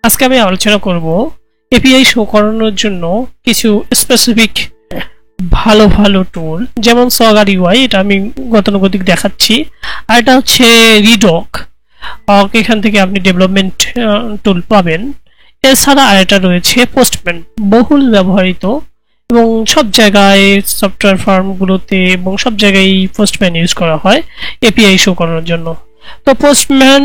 আজকে আমি আলোচনা করব এপিআই শো করানোর জন্য কিছু স্পেসিফিক ভালো ভালো টুল, যেমন সোয়াগার ইউআই, এটা আমি গতানুগতিক দেখাচ্ছি। আর এটা হচ্ছে রিডক, এখান থেকে আপনি ডেভেলপমেন্ট টুল পাবেন। এছাড়া আর এটা রয়েছে পোস্টম্যান, বহুল ব্যবহৃত এবং সব জায়গায় সফটওয়্যার ফার্মগুলোতে এবং সব জায়গায় পোস্টম্যান ইউজ করা হয় এপিআই শো করানোর জন্য। তো পোস্টম্যান,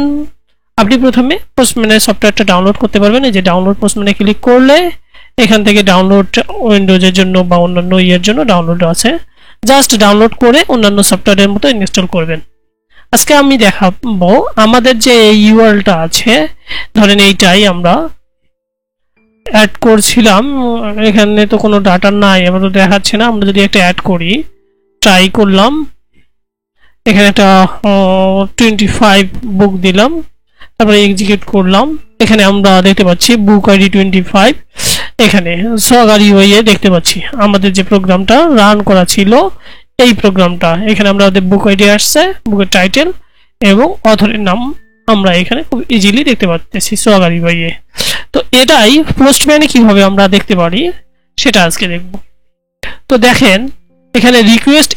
আপনি প্রথমে পোস্টম্যানের সফটওয়্যারটা ডাউনলোড করতে পারবেন। এই যে ডাউনলোড পোস্টম্যানে ক্লিক করলে এখান থেকে ডাউনলোড উইন্ডোজের জন্য বা অন্যান্য ইয়ের জন্য ডাউনলোড আছে, জাস্ট ডাউনলোড করে অন্যান্য সফটওয়্যারের মতো ইনস্টল করবেন। আজকে আমি দেখাবো আমাদের যে ইউআরএলটা আছে, ধরেন এইটাই আমরা অ্যাড করছিলাম, এখানে তো কোনো ডাটা নাই, আমরা তো দেখাচ্ছে না। আমরা যদি একটা অ্যাড করি, ট্রাই করলাম, এখানে একটা 25 বুক দিলাম, তারপরে এক্সিকিউট করলাম। এখানে আমরা দেখতে পাচ্ছি বুক আইডি 25, এখানে সোয়াগার ইউআই এ দেখতে পাচ্ছি আমাদের যে প্রোগ্রামটা রান করা ছিল এই প্রোগ্রামটা। এখানে আমরা বুক আইডি আসছে, বুকের টাইটেল এবং অথরের নাম আমরা এখানে খুব ইজিলি দেখতে পাচ্ছি সোয়াগার ইউআই এ। তো এটাই পোস্টম্যানে কিভাবে আমরা দেখতে পারি সেটা আজকে দেখব। তো দেখেন এখানে রিকোয়েস্ট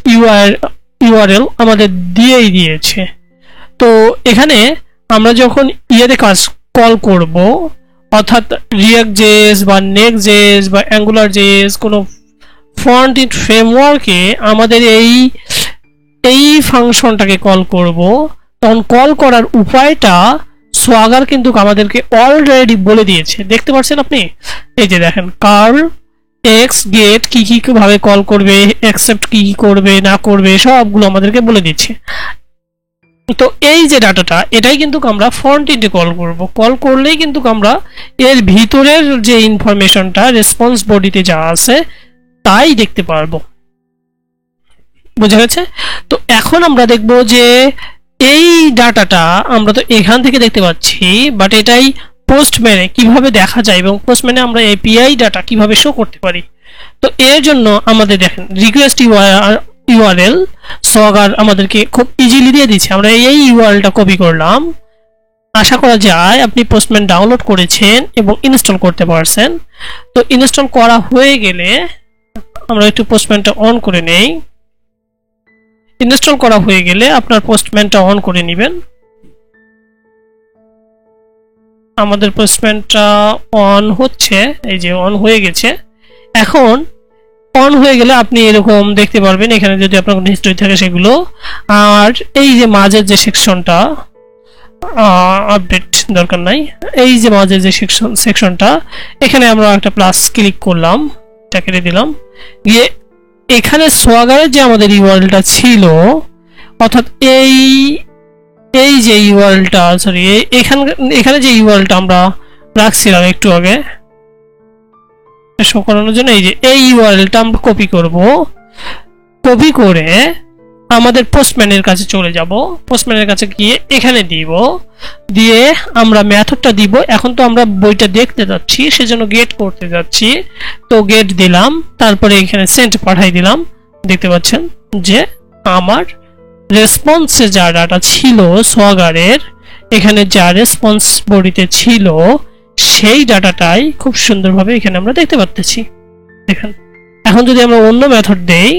ইউআরএল আমাদের দিয়েই দিয়েছে। তো এখানে আমরা যখন ইয়েতে কাজ কল করব, অর্থাৎ রিয়াক্ট জেএস বা নেক্সট জেএস বা অ্যাঙ্গুলার জেএস, কোনো ফ্রন্ট এন্ড ফ্রেমওয়ার্কে আমাদের এই ফাংশনটাকে কল করব, তখন কল করার উপায়টা সোয়াগার কিন্তু আমাদেরকে অলরেডি বলে দিয়েছে। দেখতে পাচ্ছেন আপনি, এই যে দেখেন কার্ল এক্স গেট কি ভাবে কল করবে, অ্যাকসেপ্ট কি করবে না করবে সবগুলো আমাদেরকে বলে দিচ্ছে। তো এই যে ডাটাটা, এটাই কিন্তু আমরা ফ্রন্ট এন্ডে কল করব। কল করলেই কিন্তু আমরা এর ভিতরের যে ইনফরমেশনটা রেসপন্স বডিতে যা আছে তাই দেখতে পারবো। বুঝা গেছে? তো এখন আমরা দেখব যে এই ডাটাটা আমরা তো এখান থেকে দেখতে পাচ্ছি, বাট এটাই পোস্টম্যানে কিভাবে দেখা যায় এবং পোস্টম্যানে আমরা এপিআই ডাটা কিভাবে শো করতে পারি। তো এর জন্য আমাদের দেখেন রিকোয়েস্ট ইউআরএল সোয়াগার আমাদেরকে খুব ইজিলি দিয়ে দিচ্ছে। আমরা এই ইউআরএলটা কপি করলাম, আশা করা যায় আপনি পোস্টম্যান ডাউনলোড করেছেন এবং ইনস্টল করতে পারছেন। তো ইনস্টল করা হয়ে গেলে আমরা একটু পোস্টম্যানটা অন করে নেই। ইনস্টল করা হয়ে গেলে আপনার পোস্টম্যানটা অন করে নেবেন। আমাদের পোস্টম্যানটা অন হচ্ছে, এই যে অন হয়ে গেছে। এখন অন হয়ে গেলে আপনি এরকম দেখতে পারবেন, এখানে যদি আপনার কোনো হিস্ট্রি থাকে সেগুলো। আর এই যে মাঝের যে সেকশনটা, আপডেট দরকার নাই, এই যে মাঝের যে সেকশনটা, এখানে আমরা একটা প্লাস ক্লিক করলাম, এটা কেটে দিলাম, গিয়ে এখানে সোয়াগারের যে আমাদের ইউআরএলটা ছিল, অর্থাৎ এই যে ইউআরএলটা, সরি এখানে যে ইউআরএলটা আমরা রাখছিলাম একটু আগে শো করানোর জন্য, এই যে এই ইউআরএলটা আমরা কপি করব। কপি করে আমাদের পোস্টম্যানের কাছে চলে যাব, পোস্টম্যানের কাছে গিয়ে এখানে দিব, দিয়ে আমরা মেথডটা দিব। এখন তো আমরা বইটা দেখতে যাচ্ছি, সেজন্য গেট করতে যাচ্ছি, তো গেট দিলাম, তারপরে এখানে সেন্ড পাঠাই দিলাম। দেখতে পাচ্ছেন যে আমার রেসপন্সে যা ডাটা ছিল সোয়াগারের, এখানে যা রেসপন্স বডিতে ছিল সেই ডাটাটাই খুব সুন্দরভাবে এখানে আমরা দেখতে পাচ্ছি। দেখেন এখন যদি আমরা অন্য মেথড দেই,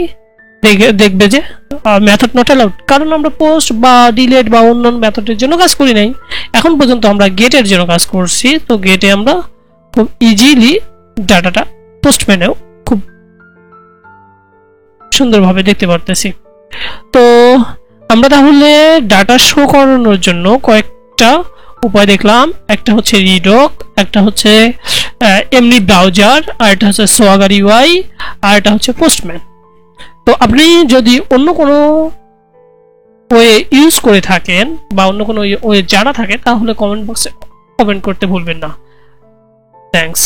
দেখবে যে মেথড নট অ্যালাউড, কারণ আমরা পোস্ট বা ডিলিট বা অন্য মেথডের জন্য কাজ করি নাই, এখন পর্যন্ত আমরা গেটের জন্য কাজ করছি। তো গেটে আমরা খুব ইজিলি ডাটাটা পোস্টম্যানেও খুব সুন্দরভাবে দেখতে পারতেছি। তো আমরা তাহলে ডাটা শো করানোর জন্য কয়েকটা উপায় দেখলাম, একটা হচ্ছে রিডক, একটা হচ্ছে এমনি ব্রাউজার, আর একটা হচ্ছে সোয়াগার ইউআই, আর একটা হচ্ছে পোস্টম্যান। তো আপনি যদি অন্য কোনো ওয়ে ইউজ করে থাকেন বা অন্য কোনো ওয়ে জানা থাকে, তাহলে কমেন্ট বক্সে কমেন্ট করতে ভুলবেন না। থ্যাঙ্কস।